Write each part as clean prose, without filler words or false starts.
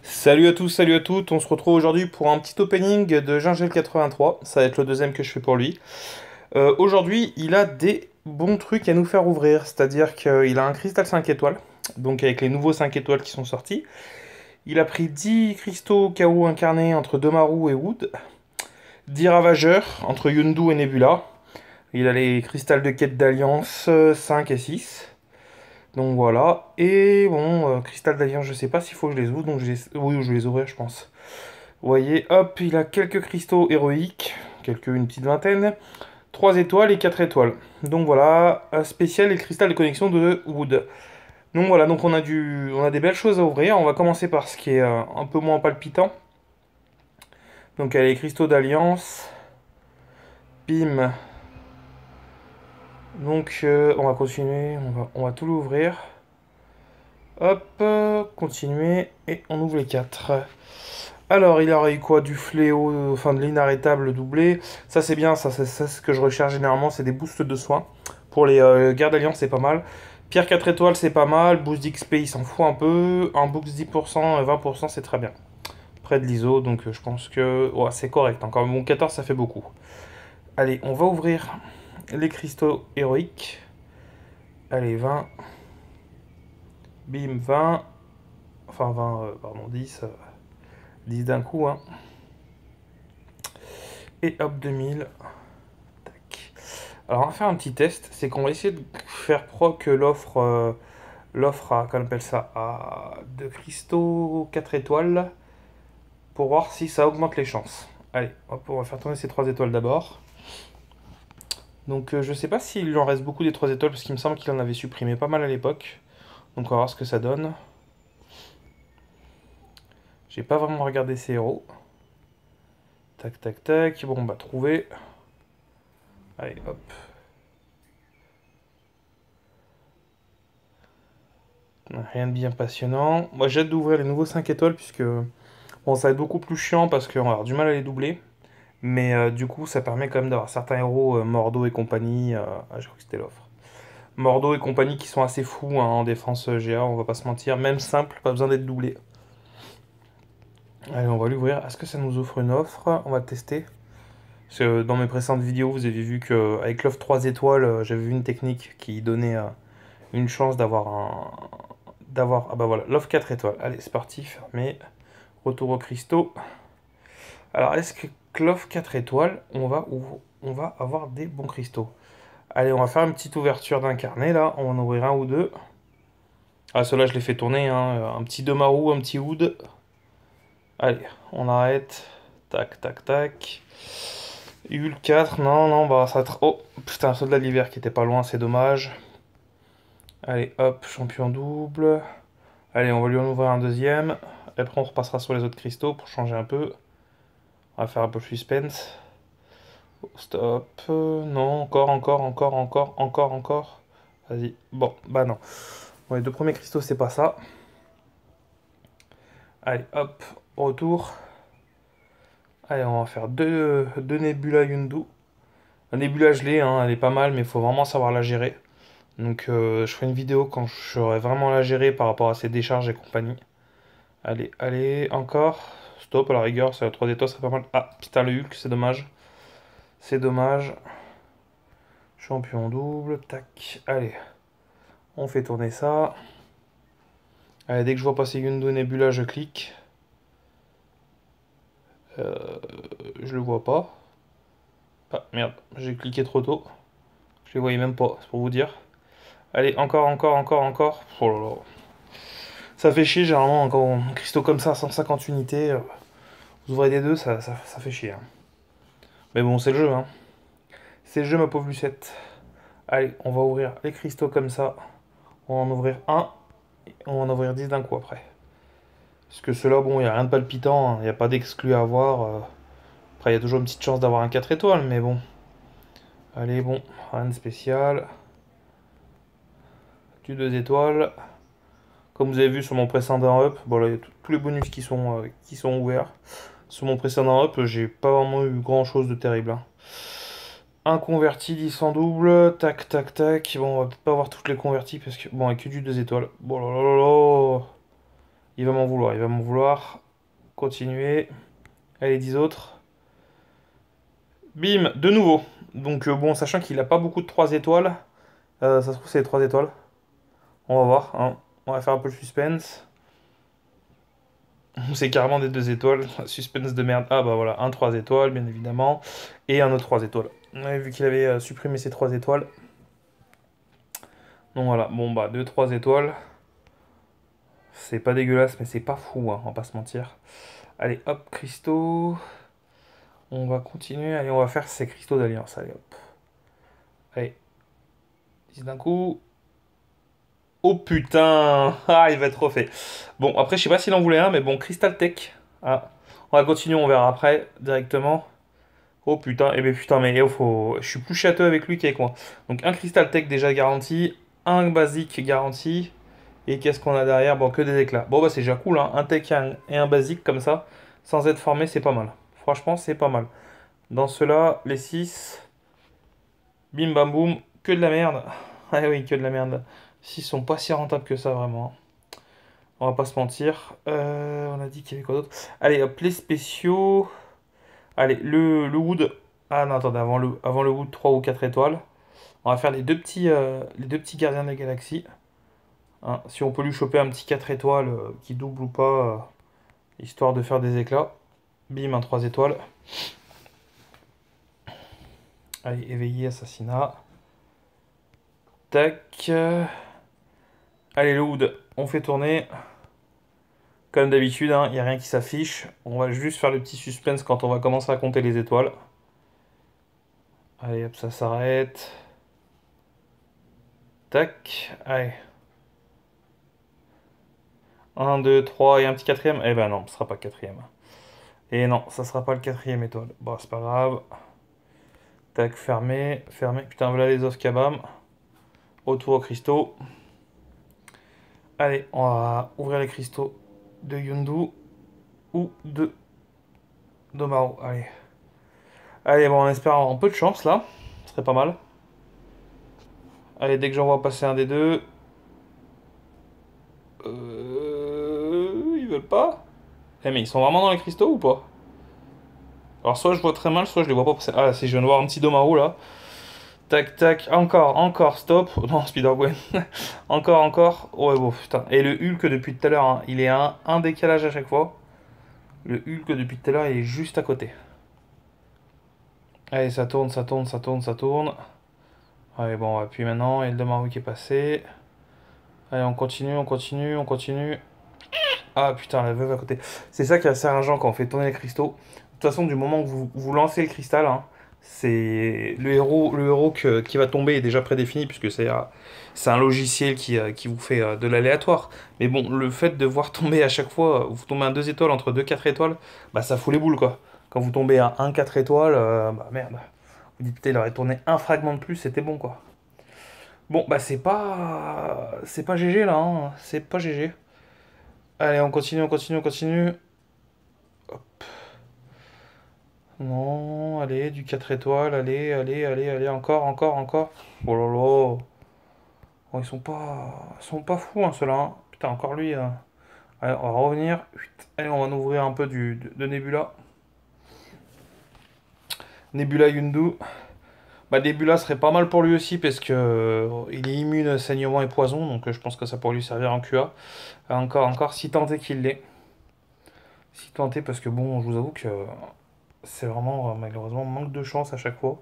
Salut à tous, salut à toutes, on se retrouve aujourd'hui pour un petit opening de Gingel 83, ça va être le deuxième que je fais pour lui. Aujourd'hui, il a des bons trucs à nous faire ouvrir, c'est-à-dire qu'il a un cristal 5 étoiles, donc avec les nouveaux 5 étoiles qui sont sortis. Il a pris 10 cristaux KO incarnés entre Domaru et Wood, 10 ravageurs entre Yondu et Nebula. Il a les cristals de quête d'alliance 5 et 6. Donc voilà, et bon, cristal d'alliance, je sais pas s'il faut que je les ouvre, donc oui, je vais les ouvrir, je pense. Vous voyez, hop, il a quelques cristaux héroïques, une petite vingtaine, 3 étoiles et 4 étoiles. Donc voilà, un spécial et le cristal de connexion de Wood. Donc voilà, donc on a des belles choses à ouvrir. On va commencer par ce qui est un peu moins palpitant. Donc il y a les cristaux d'alliance. Bim. Donc on va continuer, on va tout l'ouvrir. Hop, continuer, et on ouvre les 4. Alors, il aurait eu quoi? Du fléau, enfin de l'inarrêtable doublé. Ça, c'est bien, ça, c'est ce que je recherche généralement, c'est des boosts de soins. Pour les gardes d'alliance, c'est pas mal. Pierre 4 étoiles, c'est pas mal. Boost d'XP, il s'en fout un peu. Un boost 10%, 20%, c'est très bien. Près de l'ISO, donc je pense que ouais, c'est correct. Encore bon, 14, ça fait beaucoup. Allez, on va ouvrir les cristaux héroïques. Allez, 20. Bim, 20. Enfin, 20, pardon, 10. 10 d'un coup, hein. Et hop, 2000. Tac. Alors, on va faire un petit test. C'est qu'on va essayer de faire proc l'offre à, qu'on appelle ça, à de cristaux 4 étoiles pour voir si ça augmente les chances. Allez, hop, on va faire tourner ces 3 étoiles d'abord. Donc, je sais pas s'il lui en reste beaucoup des 3 étoiles parce qu'il me semble qu'il en avait supprimé pas mal à l'époque. Donc, on va voir ce que ça donne. J'ai pas vraiment regardé ces héros. Tac, tac, tac. Bon, bah, trouver. Allez, hop. Rien de bien passionnant. Moi, j'ai hâte d'ouvrir les nouveaux 5 étoiles puisque bon, ça va être beaucoup plus chiant parce qu'on va avoir du mal à les doubler. Mais du coup, ça permet quand même d'avoir certains héros, Mordo et compagnie. Ah, je crois que c'était l'offre. Mordo et compagnie qui sont assez fous hein, en défense GA, on va pas se mentir. Même simple, pas besoin d'être doublé. Allez, on va l'ouvrir. Est-ce que ça nous offre une offre? On va tester. Parce que dans mes précédentes vidéos, vous avez vu qu'avec l'offre 3 étoiles, j'avais vu une technique qui donnait une chance d'avoir un. D'avoir. Ah bah voilà, l'offre 4 étoiles. Allez, c'est parti, fermé. Retour aux cristaux. Alors, est-ce que l'offre 4 étoiles, on va avoir des bons cristaux? Allez, on va faire une petite ouverture d'un carnet là. On va en ouvrir un ou deux. Ah, ceux-là, je les fais tourner. Hein. Un petit Domaru, un petit Wood. Allez, on arrête. Tac, tac, tac. Hul 4, non, non, bah ça. Oh, putain, un soldat de l'hiver qui était pas loin, c'est dommage. Allez, hop, champion double. Allez, on va lui en ouvrir un deuxième. Après, on repassera sur les autres cristaux pour changer un peu. On va faire un peu de suspense. Stop. Non, encore, encore, encore, encore, encore, encore. Vas-y. Bon, bah non. Bon, les deux premiers cristaux, c'est pas ça. Allez, hop, retour. Allez, on va faire deux Nebula Yundu. La Nebula gelée, hein, elle est pas mal, mais il faut vraiment savoir la gérer. Donc, je ferai une vidéo quand je saurai vraiment la gérer par rapport à ses décharges et compagnie. Allez, allez, encore. Stop, à la rigueur, c'est la 3 étoiles, c'est pas mal. Ah, putain, le Hulk, c'est dommage. C'est dommage. Champion double, tac. Allez, on fait tourner ça. Allez, dès que je vois passer Yundu Nebula, je clique. Je le vois pas. Ah, merde, j'ai cliqué trop tôt. Je les voyais même pas, c'est pour vous dire. Allez, encore, encore, encore, encore. Oh là là. Ça fait chier, généralement, quand un cristaux comme ça, 150 unités, vous ouvrez des deux, ça fait chier. Hein. Mais bon, c'est le jeu, hein. C'est le jeu, ma pauvre Lucette. Allez, on va ouvrir les cristaux comme ça. On va en ouvrir un, et on va en ouvrir 10 d'un coup après. Parce que ceux-là, bon, il n'y a rien de palpitant, il n'y a pas d'exclus à avoir. Après, il y a toujours une petite chance d'avoir un 4 étoiles, mais bon. Allez, bon, rien de spécial. Du 2 étoiles. Comme vous avez vu sur mon précédent up, bon là, il y a tous les bonus qui sont ouverts. Sur mon précédent up, j'ai pas vraiment eu grand chose de terrible. Hein. Un converti 10 en double, tac tac tac. Bon, on va peut-être pas avoir toutes les convertis parce que. Bon, avec que du 2 étoiles. Bon là là là là. Il va m'en vouloir, il va m'en vouloir. Continuer. Allez, 10 autres. Bim, de nouveau. Donc bon, sachant qu'il n'a pas beaucoup de 3 étoiles, ça se trouve c'est les 3 étoiles. On va voir, hein. On va faire un peu le suspense. C'est carrément des 2 étoiles. Suspense de merde. Ah bah voilà, un 3 étoiles, bien évidemment. Et un autre 3 étoiles. Ouais, vu qu'il avait supprimé ces 3 étoiles. Donc voilà, bon bah 2 3 étoiles. C'est pas dégueulasse, mais c'est pas fou, hein, on va pas se mentir. Allez, hop, cristaux. On va continuer. Allez, on va faire ces cristaux d'alliance. Allez, hop. Allez, 10 d'un coup. Oh putain! Ah, il va être refait. Bon, après, je sais pas s'il en voulait un, mais bon, Crystal Tech. Ah, on va continuer, on verra après, directement. Oh putain, eh ben putain, mais je suis plus châteux avec lui qu'avec moi. Donc, un Crystal Tech déjà garanti, un basique garanti. Et qu'est-ce qu'on a derrière? Bon, que des éclats. Bon, bah, c'est déjà cool, hein. Un tech et un basique comme ça, sans être formé, c'est pas mal. Franchement, c'est pas mal. Dans ceux-là, les 6, bim bam boum, que de la merde. Ah oui, que de la merde. 6 sont pas si rentables que ça, vraiment. On va pas se mentir. On a dit qu'il y avait quoi d'autre? Allez, hop, les spéciaux. Allez, le Wood. Ah non, attendez, avant le Wood 3 ou 4 étoiles. On va faire les deux petits gardiens de la galaxie. Hein, si on peut lui choper un petit 4 étoiles qui double ou pas, histoire de faire des éclats. Bim, un 3 étoiles. Allez, éveillé, assassinat. Tac. Allez, le Wood, on fait tourner. Comme d'habitude, il n'y a rien qui s'affiche. On va juste faire le petit suspense quand on va commencer à compter les étoiles. Allez, hop, ça s'arrête. Tac. Allez. Un, 2, 3 et un petit quatrième. Eh ben non, ce sera pas le quatrième. Et non, ça sera pas le quatrième étoile. Bon, c'est pas grave. Tac, fermé, fermé. Putain, voilà les os kabam. Retour aux cristaux. Allez, on va ouvrir les cristaux de Yundu ou de Domaru. Allez. Allez, bon, on espère avoir un peu de chance là. Ce serait pas mal. Allez, dès que j'en vois passer un des deux. Ils veulent pas? Eh, mais ils sont vraiment dans les cristaux ou pas? Alors, soit je vois très mal, soit je les vois pas passer. Ah, si je viens de voir un petit Domaru là. Tac, tac, encore, encore, stop. Non, Spider-Gwen. Encore, encore. Ouais, bon, putain. Et le Hulk depuis tout à l'heure, hein, il est à un décalage à chaque fois. Le Hulk depuis tout à l'heure, il est juste à côté. Allez, ça tourne, ça tourne, ça tourne, ça tourne. Allez, bon, on va appuyer maintenant. Et le Domaru qui est passé. Allez, on continue, on continue, on continue. Ah putain, la veuve à côté. C'est ça qui est assez rageant quand on fait tourner les cristaux. De toute façon, du moment que vous lancez le cristal, hein, c'est le héros qui va tomber est déjà prédéfini puisque c'est un logiciel qui vous fait de l'aléatoire. Mais bon, le fait de voir tomber à chaque fois, vous tombez à 2 étoiles entre 2 4 étoiles, bah ça fout les boules quoi. Quand vous tombez à 1 4 étoiles, bah merde. Vous dites putain, il aurait tourné un fragment de plus, c'était bon quoi. Bon, bah c'est pas GG là, hein. C'est pas GG. Allez, on continue, on continue, on continue. Non, allez, du 4 étoiles, allez, allez, allez, allez, encore, encore, encore. Oh là là. Oh, ils sont pas fous, hein, ceux-là, hein. Putain, encore lui. Allez, on va revenir. Allez, on va en ouvrir un peu de Nebula. Nebula Yundu. Bah, Nebula serait pas mal pour lui aussi, parce que il est immune à saignement et poison, donc je pense que ça pourrait lui servir en QA. Encore, encore, si tant est qu'il l'est. Si tant est, parce que bon, je vous avoue que c'est vraiment, malheureusement, manque de chance à chaque fois.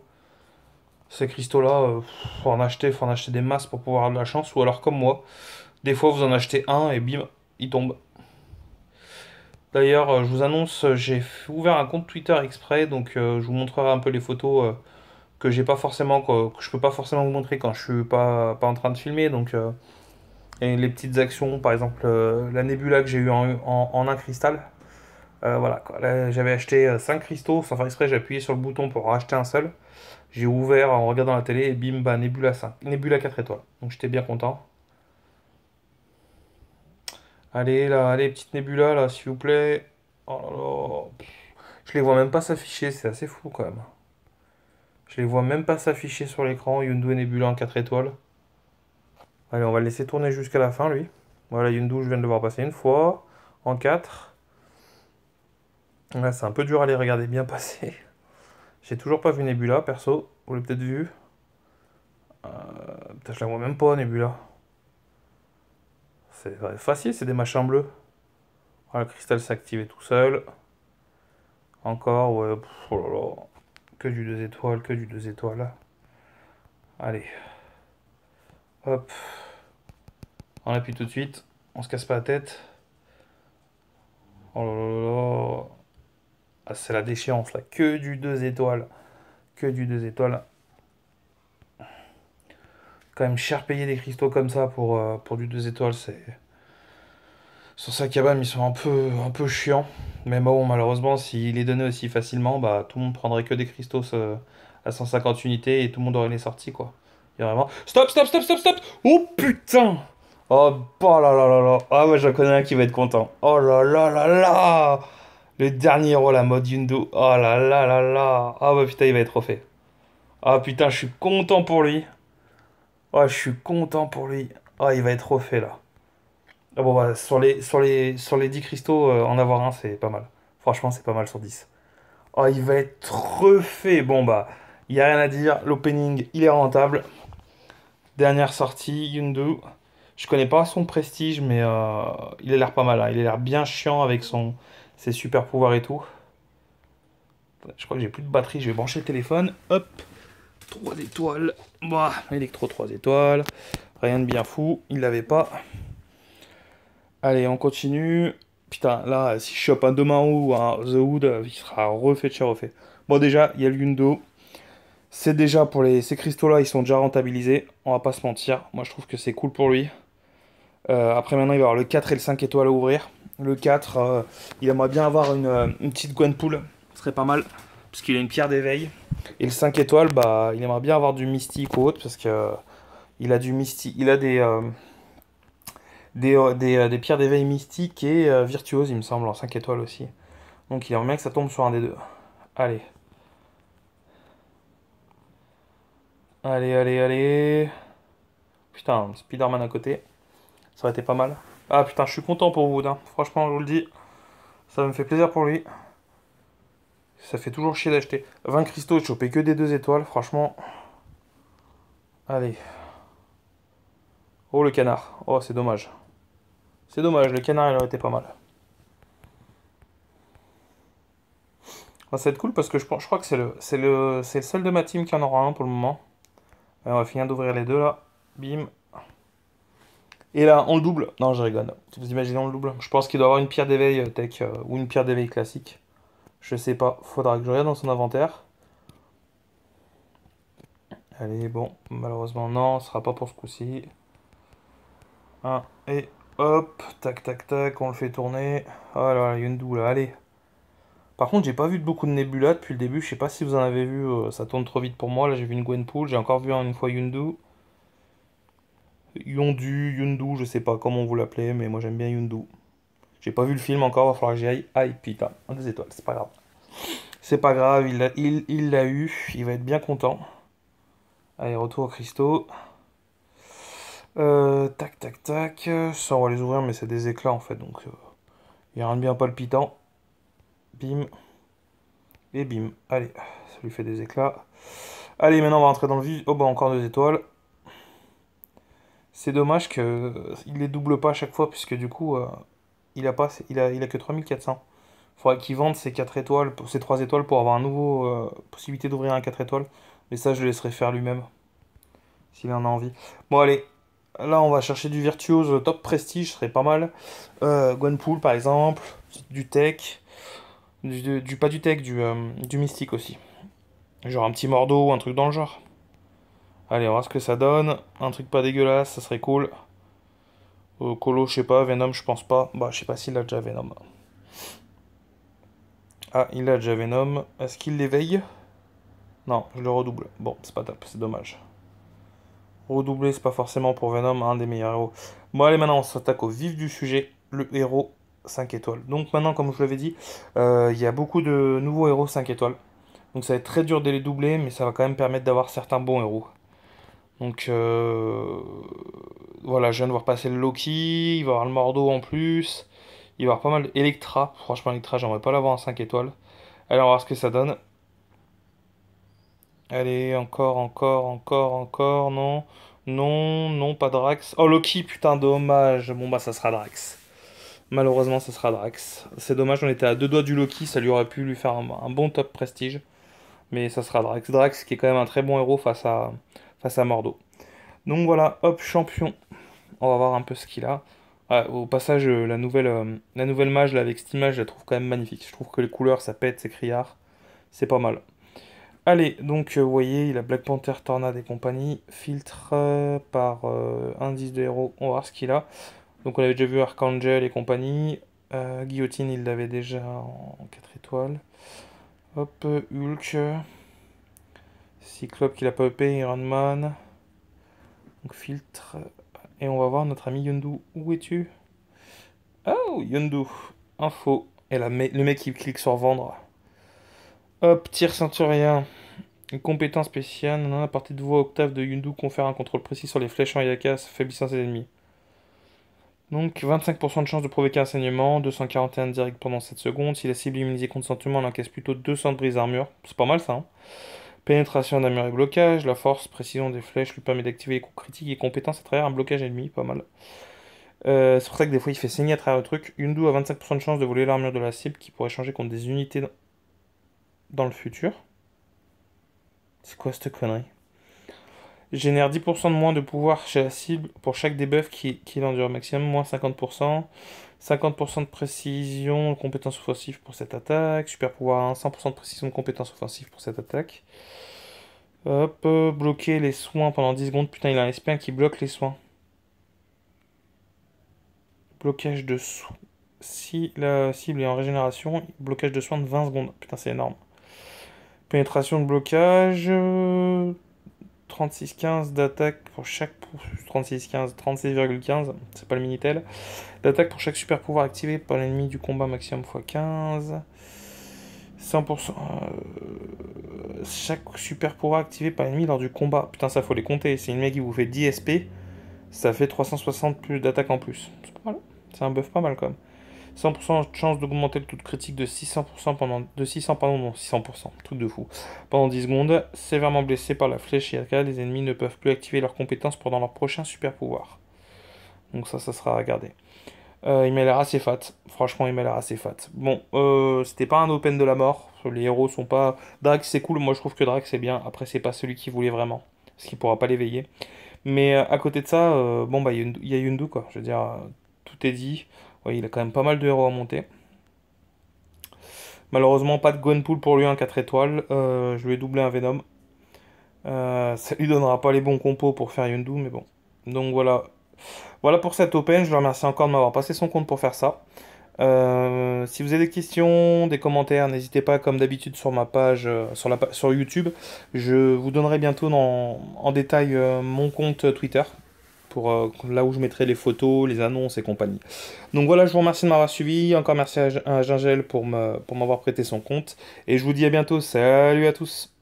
Ces cristaux-là, faut en acheter des masses pour pouvoir avoir de la chance, ou alors comme moi, des fois vous en achetez un et bim, il tombe. D'ailleurs, je vous annonce, j'ai ouvert un compte Twitter exprès, donc je vous montrerai un peu les photos que j'ai pas forcément, que je peux pas forcément vous montrer quand je suis pas en train de filmer, donc et les petites actions, par exemple la nébula que j'ai eu en un cristal. Voilà, quoi. Là, j'avais acheté 5 cristaux, sans faire exprès, j'ai appuyé sur le bouton pour racheter un seul. J'ai ouvert en regardant la télé et bim, bah, Nebula 5, Nebula 4 étoiles. Donc j'étais bien content. Allez, là, allez, petite Nebula, là, s'il vous plaît. Oh là là. Je les vois même pas s'afficher, c'est assez fou quand même. Je les vois même pas s'afficher sur l'écran, Yundu et Nebula en 4 étoiles. Allez, on va le laisser tourner jusqu'à la fin, lui. Voilà, Yundu, je viens de le voir passer une fois. en 4. Là, c'est un peu dur à les regarder bien passer. J'ai toujours pas vu Nebula, perso. Vous l'avez peut-être vu. Putain, je la vois même pas, Nebula. C'est facile, c'est des machins bleus. Ah, le cristal s'est activé tout seul. Encore, ouais. Oh là là. Que du 2 étoiles, que du 2 étoiles. Allez. Hop. On appuie tout de suite. On se casse pas la tête. Oh là là là. Ah, c'est la déchéance là. Que du 2 étoiles. Que du 2 étoiles. Quand même cher payer des cristaux comme ça pour du 2 étoiles, c'est. Sur Sakabam, ils sont un peu chiants. Mais bon, malheureusement, s'il est donné aussi facilement, bah tout le monde prendrait que des cristaux à 150 unités et tout le monde aurait les sorties, quoi. Il y a vraiment. Stop, stop, stop, stop, stop! Oh putain! Oh, bah là là là là! Ah, ouais, j'en connais un qui va être content. Oh là là là là! Le dernier héros, la mode Yundu. Oh là là là là! Ah, bah putain, il va être refait. Ah putain, je suis content pour lui. Ah, je suis content pour lui. Ah, il va être refait là. Ah bon, bah, sur les 10 cristaux, en avoir un, c'est pas mal. Franchement, c'est pas mal sur 10. Oh, il va être refait. Bon, bah, il n'y a rien à dire. L'opening, il est rentable. Dernière sortie, Yundu. Je connais pas son prestige, mais il a l'air pas mal, hein. Il a l'air bien chiant avec ses super pouvoirs et tout. Je crois que j'ai plus de batterie. Je vais brancher le téléphone. Hop. 3 étoiles. Bah, électro 3 étoiles. Rien de bien fou. Il l'avait pas. Allez, on continue. Putain, là, si je chope un Domaru ou un The Hood, il sera refait de chez refait. Bon, déjà, il y a le Yundo. C'est déjà pour ces cristaux-là, ils sont déjà rentabilisés. On va pas se mentir. Moi, je trouve que c'est cool pour lui. Après, maintenant, il va y avoir le 4 et le 5 étoiles à ouvrir. Le 4, il aimerait bien avoir une petite Gwenpool. Ce serait pas mal. Parce qu'il a une pierre d'éveil. Et le 5 étoiles, bah, il aimerait bien avoir du mystique ou autre. Parce que il a du mystique. Il a des pierres d'éveil mystiques et virtuoses, il me semble, en 5 étoiles aussi. Donc il aimerait bien que ça tombe sur un des deux. Allez. Allez, allez, allez. Putain, Spider-Man à côté. Ça aurait été pas mal. Ah putain, je suis content pour Wood, hein. Franchement, je vous le dis. Ça me fait plaisir pour lui. Ça fait toujours chier d'acheter. 20 cristaux, je chopais que des 2 étoiles, franchement. Allez. Oh, le canard. Oh, c'est dommage. C'est dommage, le canard, il aurait été pas mal. Ah, ça va être cool parce que je crois que c'est le seul de ma team qui en aura un pour le moment. On va finir d'ouvrir les deux là. Bim. Et là, on le double. Non, je rigole. Vous imaginez, on le double. Je pense qu'il doit avoir une pierre d'éveil tech ou une pierre d'éveil classique. Je sais pas. Faudra que je regarde dans son inventaire. Allez, bon. Malheureusement, non. Ce sera pas pour ce coup-ci. Et hop. Tac, tac, tac. On le fait tourner. Oh là là, Yundu là. Allez. Par contre, j'ai pas vu beaucoup de Nebula depuis le début. Je sais pas si vous en avez vu. Ça tourne trop vite pour moi. Là, j'ai vu une Gwenpool. J'ai encore vu une fois Yundu. Yundu, je sais pas comment vous l'appelez, mais moi j'aime bien Yundu. J'ai pas vu le film encore, va falloir que j'y aille. Aïe, putain, un des étoiles, c'est pas grave. C'est pas grave, il l'a eu, il va être bien content. Allez, retour au cristaux. Tac, tac, tac. Ça, on va les ouvrir, mais c'est des éclats en fait, donc il y a rien de bien palpitant. Bim. Et bim. Allez, ça lui fait des éclats. Allez, maintenant on va rentrer dans le vif. Oh bah encore 2 étoiles. C'est dommage qu'il les double pas à chaque fois, puisque du coup, il a que 3400. Faudrait qu'il vende ses 4 étoiles, ses 3 étoiles pour avoir un nouveau possibilité d'ouvrir un 4 étoiles. Mais ça, je le laisserai faire lui-même, s'il en a envie. Bon, allez. Là, on va chercher du virtuose top prestige, ce serait pas mal. Gwenpool, par exemple. Du tech. Pas du tech, du mystique aussi. Genre un petit Mordo ou un truc dans le genre. Allez, on va voir ce que ça donne. Un truc pas dégueulasse, ça serait cool. Colo, je sais pas. Venom, je pense pas. Bah, je sais pas s'il a déjà Venom. Ah, il a déjà Venom. Est-ce qu'il l'éveille? Non, je le redouble. Bon, c'est pas top, c'est dommage. Redoubler, c'est pas forcément pour Venom un des meilleurs héros. Bon, allez, maintenant, on s'attaque au vif du sujet. Le héros 5 étoiles. Donc maintenant, comme je vous l'avais dit, il y a beaucoup de nouveaux héros 5 étoiles. Donc ça va être très dur de les doubler, mais ça va quand même permettre d'avoir certains bons héros. Donc voilà, je viens de voir passer le Loki, il va y avoir le Mordo en plus. Il va y avoir pas mal d'Electra. Franchement, Electra, j'aimerais pas l'avoir en 5 étoiles. Allez, on va voir ce que ça donne. Allez, encore, encore, encore, encore. Non. Non, non, pas Drax. Oh, Loki, putain, dommage. Bon, bah, ça sera Drax. Malheureusement, ça sera Drax. C'est dommage, on était à deux doigts du Loki. Ça lui aurait pu lui faire un bon top prestige. Mais ça sera Drax. Drax, qui est quand même un très bon héros face à Mordo. Donc voilà, hop, champion. On va voir un peu ce qu'il a. Ah, au passage, la nouvelle mage là, avec cette image, je la trouve quand même magnifique. Je trouve que les couleurs, ça pète, c'est criard. C'est pas mal. Allez, donc vous voyez, il a Black Panther, Tornade et compagnie. Filtre par indice de héros, on va voir ce qu'il a. Donc on avait déjà vu Archangel et compagnie. Guillotine, il l'avait déjà en 4 étoiles. Hop, Hulk. Cyclope qu'il a pas upé, Iron Man. Donc filtre. Et on va voir notre ami Yondu. Où es-tu? Oh, Yondu. Info. Et là, le mec qui clique sur vendre. Hop, tir centurien. Une compétence spéciale. Non, la partie de voix octave de Yondu confère un contrôle précis sur les flèches en Yakas, faiblissant ses ennemis. Donc 25% de chance de provoquer un saignement, 241 direct pendant 7 secondes. Si la cible est immunisée contre saignement, elle encaisse plutôt 200 de brise armure. C'est pas mal ça, hein. Pénétration d'armure et blocage. La force, précision des flèches lui permet d'activer les coups critiques et compétences à travers un blocage ennemi. Pas mal. C'est pour ça que des fois il fait saigner à travers le truc. Yundu a 25% de chance de voler l'armure de la cible qui pourrait changer contre des unités dans le futur. C'est quoi cette connerie? Génère 10% de moins de pouvoir chez la cible pour chaque debuff qui endure. Maximum moins 50%. 50% de précision, compétence offensive pour cette attaque. Super pouvoir 1, 100% de précision de compétence offensive pour cette attaque. Hop, bloquer les soins pendant 10 secondes. Putain, il a un SP1 qui bloque les soins. Blocage de soins. Si la cible est en régénération, blocage de soins de 20 secondes. Putain, c'est énorme. Pénétration de blocage. 36-15 d'attaque pour chaque. 36-15, 36,15. C'est pas le Minitel. D'attaque pour chaque super pouvoir activé par l'ennemi du combat maximum x 15. 100%. Chaque super pouvoir activé par l'ennemi lors du combat. Putain, ça faut les compter. C'est une mec qui vous fait 10 SP. Ça fait 360 plus d'attaque en plus. C'est pas mal. C'est un buff pas mal quand même. 100% de chance d'augmenter le taux de critique de 600% pendant... De 600, pardon, non, 600%. Truc de fou. Pendant 10 secondes. Sévèrement blessé par la flèche IRK, les ennemis ne peuvent plus activer leurs compétences pendant leur prochain super pouvoir. Donc ça sera à regarder. Il m'a l'air assez fat. Franchement, il m'a l'air assez fat. Bon, c'était pas un open de la mort. Les héros sont pas... Drax, c'est cool. Moi, je trouve que Drax, c'est bien. Après, c'est pas celui qui voulait vraiment. Parce qu'il pourra pas l'éveiller. Mais à côté de ça, bon, bah, il y a Yondu, quoi. Je veux dire, tout est dit. Ouais, il a quand même pas mal de héros à monter. Malheureusement, pas de Gwenpool pour lui en 4 étoiles. Je lui ai doublé un Venom. Ça lui donnera pas les bons compos pour faire Yondu, mais bon. Donc voilà. Voilà pour cette open. Je le remercie encore de m'avoir passé son compte pour faire ça. Si vous avez des questions, des commentaires, n'hésitez pas, comme d'habitude, sur ma page, sur YouTube. Je vous donnerai bientôt en détail mon compte Twitter, pour là où je mettrai les photos, les annonces et compagnie. Donc voilà, je vous remercie de m'avoir suivi. Encore merci à Gingel pour m'avoir prêté son compte. Et je vous dis à bientôt. Salut à tous!